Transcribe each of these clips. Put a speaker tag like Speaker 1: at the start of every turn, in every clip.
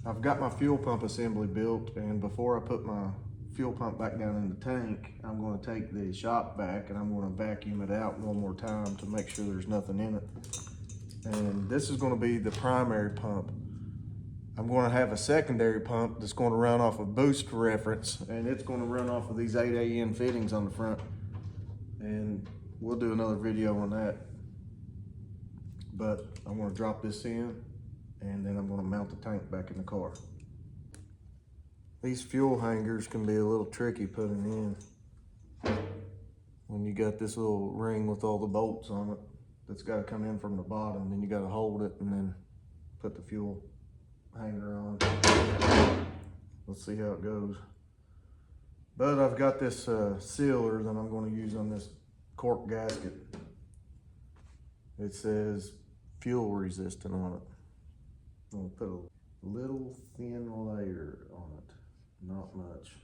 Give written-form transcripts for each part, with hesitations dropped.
Speaker 1: I've got my fuel pump assembly built, and before I put my fuel pump back down in the tank, I'm going to take the shock vac and I'm going to vacuum it out one more time to make sure there's nothing in it. And this is going to be the primary pump. I'm going to have a secondary pump that's going to run off of boost reference, and it's going to run off of these 8AN fittings on the front. And we'll do another video on that. But I'm going to drop this in, and then I'm going to mount the tank back in the car. These fuel hangers can be a little tricky putting in when you got this little ring with all the bolts on it that's got to come in from the bottom. Then you got to hold it and then put the fuel hanger on. Let's see how it goes. But I've got this sealer that I'm going to use on this cork gasket. It says fuel resistant on it. I'm going to put a little thin layer on it. Not much.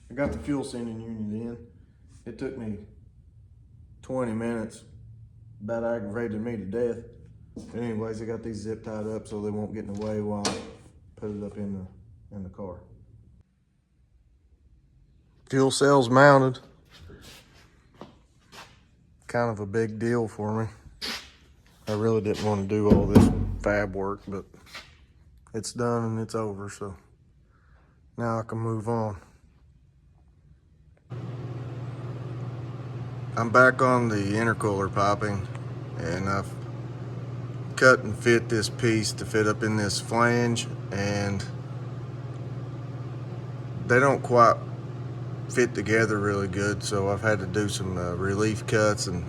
Speaker 1: I got the fuel sending unit in. It took me 20 minutes. About aggravated me to death. But anyways, I got these zip tied up so they won't get in the way while I put it up in the car. Fuel cell's mounted. Kind of a big deal for me. I really didn't want to do all this fab work, but it's done and it's over, so now I can move on. I'm back on the intercooler piping, and I've cut and fit this piece to fit up in this flange, and they don't quite fit together really good, so I've had to do some relief cuts and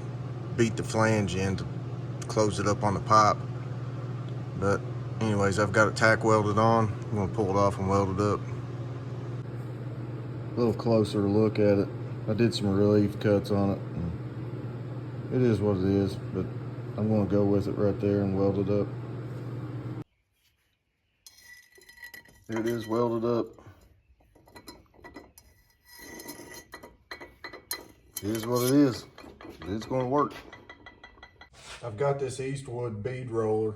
Speaker 1: beat the flange in to close it up on the pipe. But anyways, I've got it tack welded on. I'm going to pull it off and weld it up. A little closer look at it. I did some relief cuts on it. It is what it is, but I'm going to go with it right there and weld it up. There it is, welded up. It is what it is. It's going to work. I've got this Eastwood bead roller.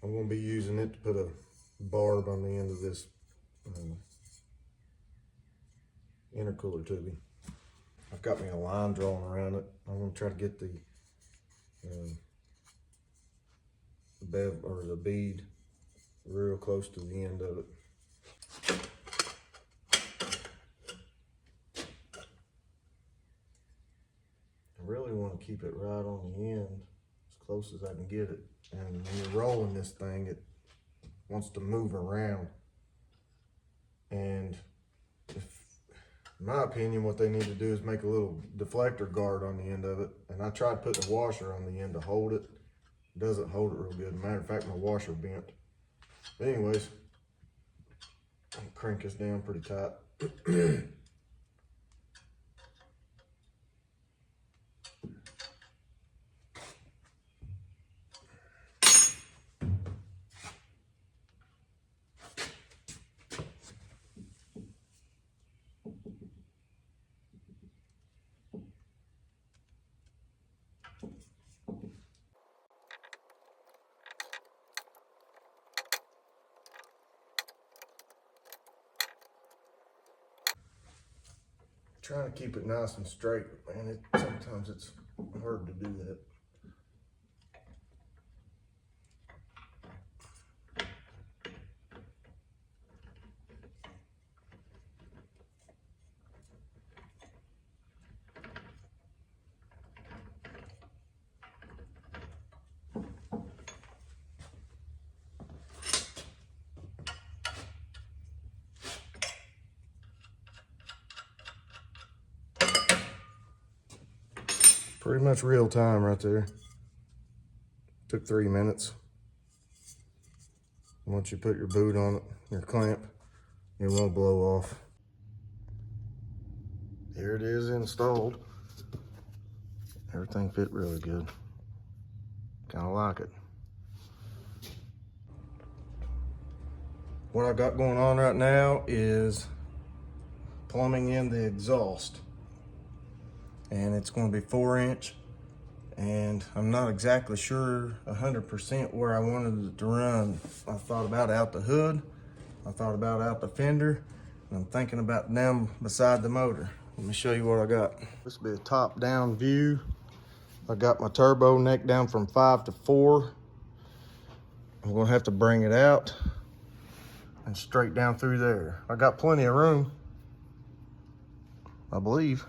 Speaker 1: I'm going to be using it to put a barb on the end of this intercooler tubing. I've got me a line drawn around it. I'm going to try to get the bevel or the bead real close to the end of it. I really want to keep it right on the end, as close as I can get it. And when you're rolling this thing, it wants to move around. And in my opinion, what they need to do is make a little deflector guard on the end of it. And I tried putting a washer on the end to hold it. It doesn't hold it real good. Matter of fact, my washer bent. But anyways, I'll crank this down pretty tight. Trying to keep it nice and straight, but man, sometimes it's hard to do that. Pretty much real time right there. Took 3 minutes. Once you put your boot on it, your clamp, it won't blow off. Here it is installed. Everything fit really good. Kind of like it. What I got going on right now is plumbing in the exhaust. And it's going to be 4-inch. And I'm not exactly sure 100% where I wanted it to run. I thought about out the hood. I thought about out the fender. And I'm thinking about down beside the motor. Let me show you what I got. This will be a top-down view. I got my turbo neck down from 5 to 4. I'm gonna have to bring it out and straight down through there. I got plenty of room, I believe.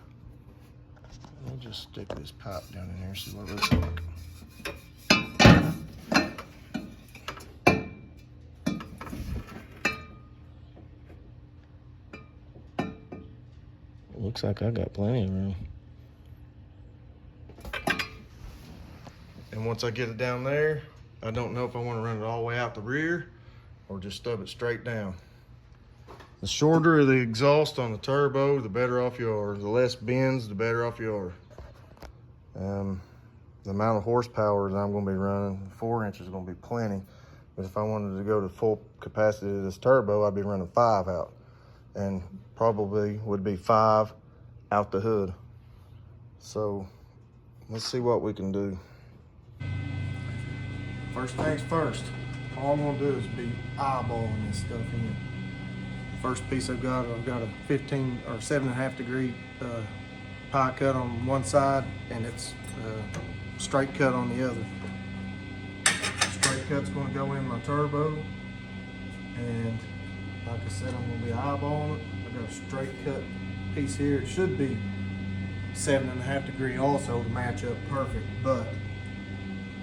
Speaker 1: Let me just stick this pipe down in here, see what it looks like. Looks like I got plenty of room. And once I get it down there, I don't know if I want to run it all the way out the rear or just stub it straight down. The shorter the exhaust on the turbo, the better off you are. The less bends, the better off you are. The amount of horsepower that I'm going to be running, 4 inches is going to be plenty. But if I wanted to go to full capacity of this turbo, I'd be running 5 out. And probably would be 5 out the hood. So let's see what we can do. First things first, all I'm gonna do is be eyeballing this stuff in. First piece I've got a 15 or 7.5 degree pie cut on one side, and it's straight cut on the other. Straight cut's gonna go in my turbo, and like I said, I'm gonna be eyeballing it. I got a straight cut piece here. It should be 7.5 degree also to match up perfect, but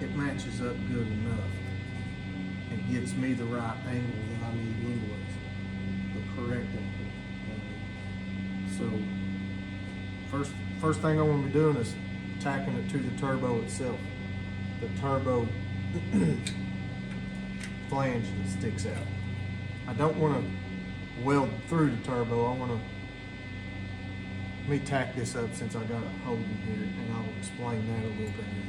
Speaker 1: it matches up good enough. It gives me the right angle that I need anyways, the correct angle. So first thing I want to be doing is tacking it to the turbo itself. The turbo flange that sticks out. I don't want to weld through the turbo. I want to, let me tack this up since I got it holding here, and I'll explain that a little bit here.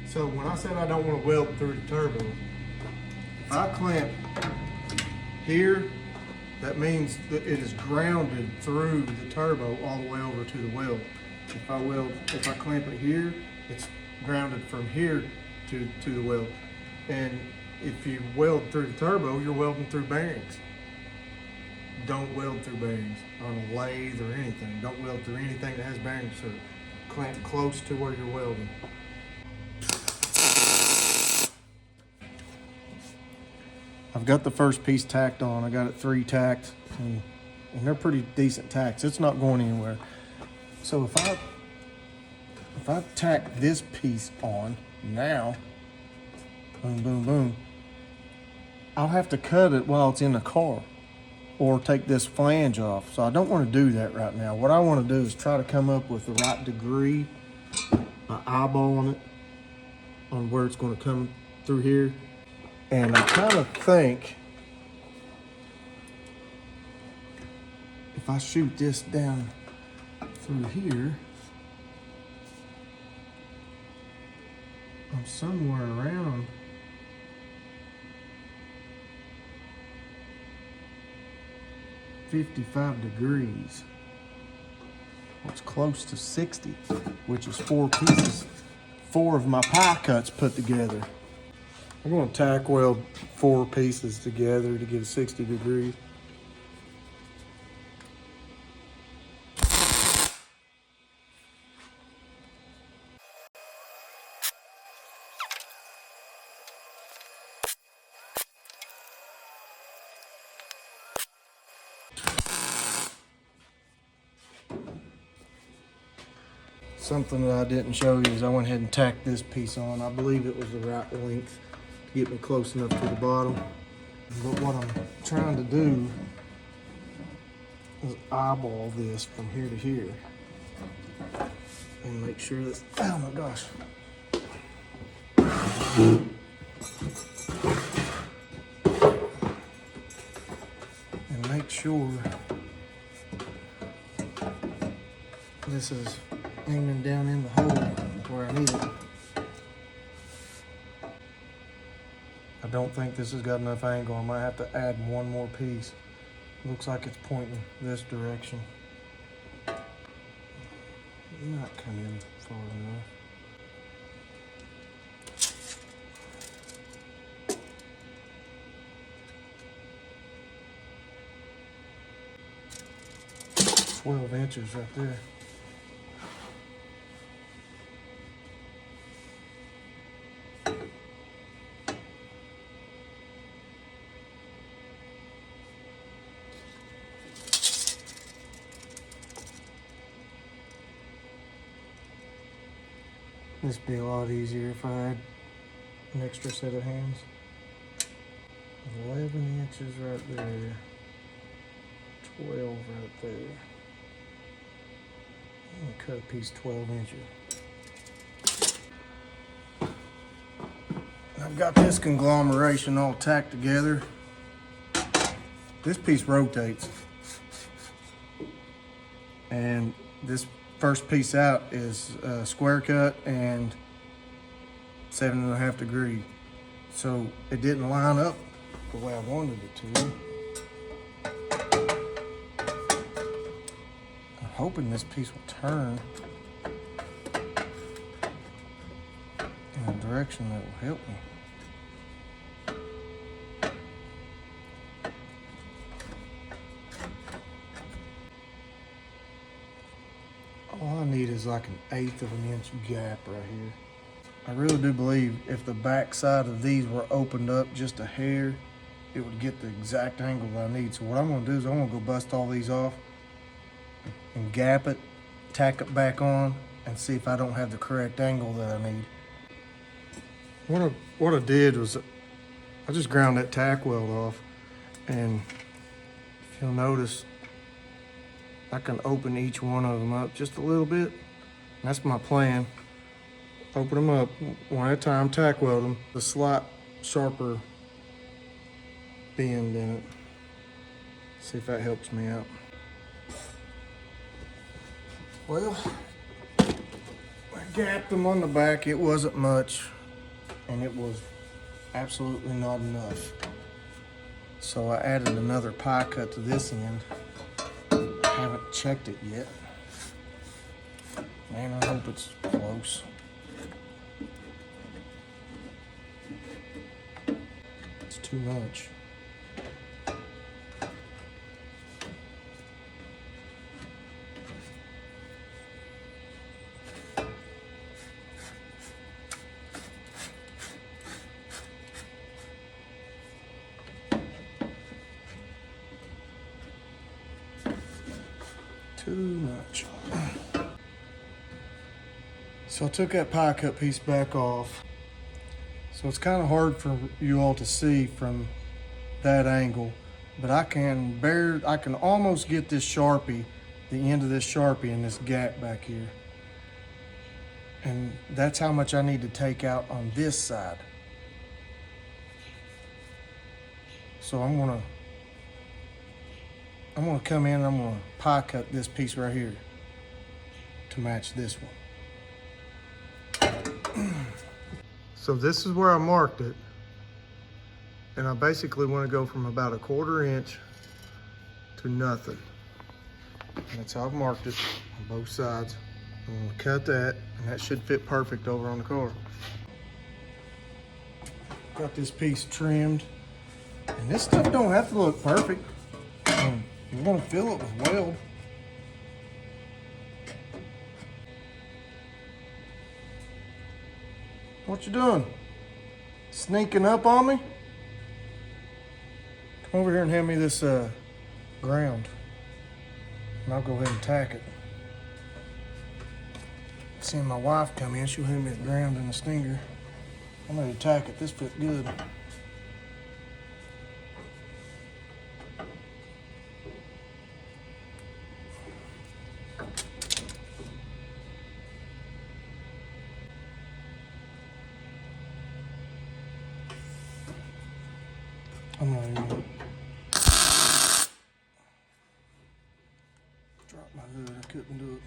Speaker 1: So when I said I don't want to weld through the turbo, if I clamp here, that means that it is grounded through the turbo all the way over to the weld. If I clamp it here, it's grounded from here to the weld. And if you weld through the turbo, you're welding through bearings. Don't weld through bearings on a lathe or anything. Don't weld through anything that has bearings through it. Clamp close to where you're welding. I've got the first piece tacked on. I got it 3 tacked, and they're pretty decent tacks. It's not going anywhere. So if I tack this piece on now, boom, boom, boom, I'll have to cut it while it's in the car or take this flange off. So I don't want to do that right now. What I want to do is try to come up with the right degree by eyeballing it on where it's going to come through here. And I kind of think if I shoot this down through here, I'm somewhere around 55 degrees. It's close to 60, which is 4 pieces, 4 of my pie cuts put together. I'm going to tack weld 4 pieces together to get 60 degrees. Something that I didn't show you is I went ahead and tacked this piece on. I believe it was the right length to get me close enough to the bottom. But what I'm trying to do is eyeball this from here to here and make sure that, oh my gosh. And make sure this is aiming down in the hole where I need it. I don't think this has got enough angle. I might have to add one more piece. Looks like it's pointing this direction. Not coming in far enough. It's 12 inches right there. This would be a lot easier if I had an extra set of hands. 11 inches right there. 12 right there. I'm gonna cut a piece 12 inches. I've got this conglomeration all tacked together. This piece rotates. And this first piece out is square cut and 7.5 degrees. So it didn't line up the way I wanted it to. I'm hoping this piece will turn in a direction that will help me. All I need is like an 1/8 of an inch gap right here. I really do believe if the back side of these were opened up just a hair, it would get the exact angle that I need. So what I'm gonna do is I'm gonna go bust all these off and gap it, tack it back on, and see if I don't have the correct angle that I need. What I did was I just ground that tack weld off, and if you'll notice, I can open each one of them up just a little bit. That's my plan. Open them up one at a time, tack weld them. The slight sharper bend in it. See if that helps me out. Well, I gapped them on the back. It wasn't much, and it was absolutely not enough. So I added another pie cut to this end. Haven't checked it yet. Man, I hope it's close. It's too much. Too much. So I took that pie cut piece back off. So it's kind of hard for you all to see from that angle, but I can almost get this Sharpie, the end of this Sharpie in this gap back here. And that's how much I need to take out on this side. So I'm gonna come in and I'm gonna pie cut this piece right here to match this one. So this is where I marked it. And I basically want to go from about 1/4 inch to nothing. And that's how I've marked it on both sides. I'm gonna cut that, and that should fit perfect over on the car. Got this piece trimmed. And this stuff don't have to look perfect. You're gonna fill it with weld. What you doing? Sneaking up on me? Come over here and hand me this ground. And I'll go ahead and tack it. Seeing my wife come in, she'll hit me at the ground in the stinger. I'm gonna attack it. This fit good. I'm not even drop my hood. I couldn't do it.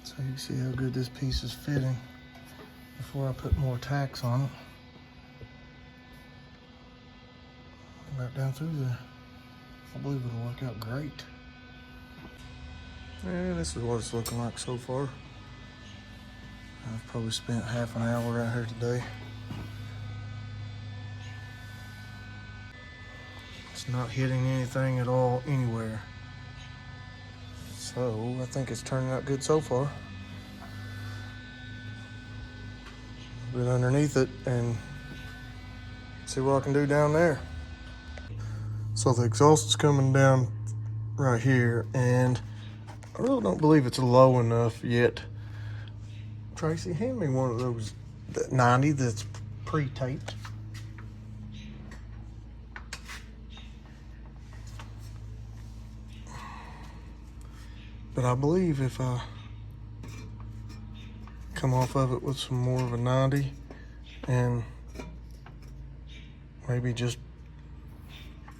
Speaker 1: So you can see how good this piece is fitting before I put more tacks on it. Right down through there. I believe it'll work out great. Yeah, this is what it's looking like so far. I've probably spent half an hour out here today. It's not hitting anything at all anywhere. So I think it's turning out good so far. Been underneath it and see what I can do down there. So the exhaust is coming down right here, and I really don't believe it's low enough yet. Tracy, hand me one of those 90 that's pre-taped. But I believe if I come off of it with some more of a 90 and maybe just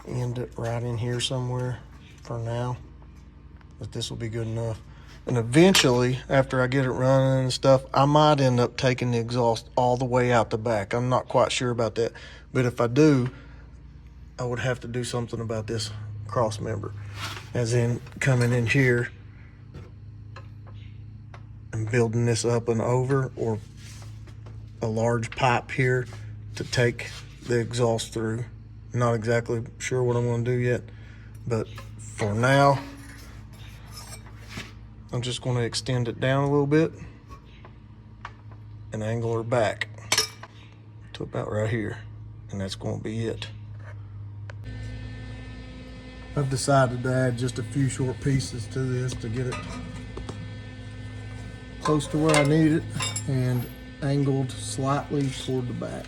Speaker 1: end it right in here somewhere for now, that this will be good enough. And eventually, after I get it running and stuff, I might end up taking the exhaust all the way out the back. I'm not quite sure about that. But if I do, I would have to do something about this cross member. As in coming in here and building this up and over, or a large pipe here to take the exhaust through. Not exactly sure what I'm going to do yet, but for now, I'm just going to extend it down a little bit and angle her back to about right here, and that's going to be it. I've decided to add just a few short pieces to this to get it close to where I need it and angled slightly toward the back.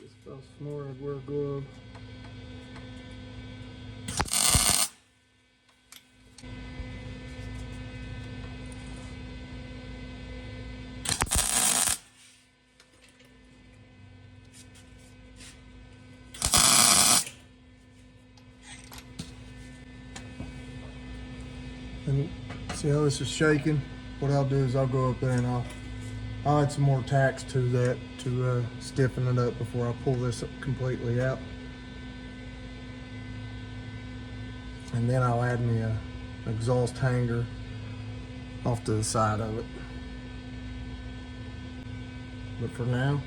Speaker 1: Just smart, I'd wear a glove. And see how this is shaking? What I'll do is I'll go up there and I'll add some more tacks to that to stiffen it up before I pull this completely out. And then I'll add me an exhaust hanger off to the side of it. But for now,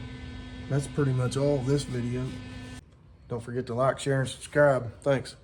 Speaker 1: that's pretty much all of this video. Don't forget to like, share, and subscribe. Thanks.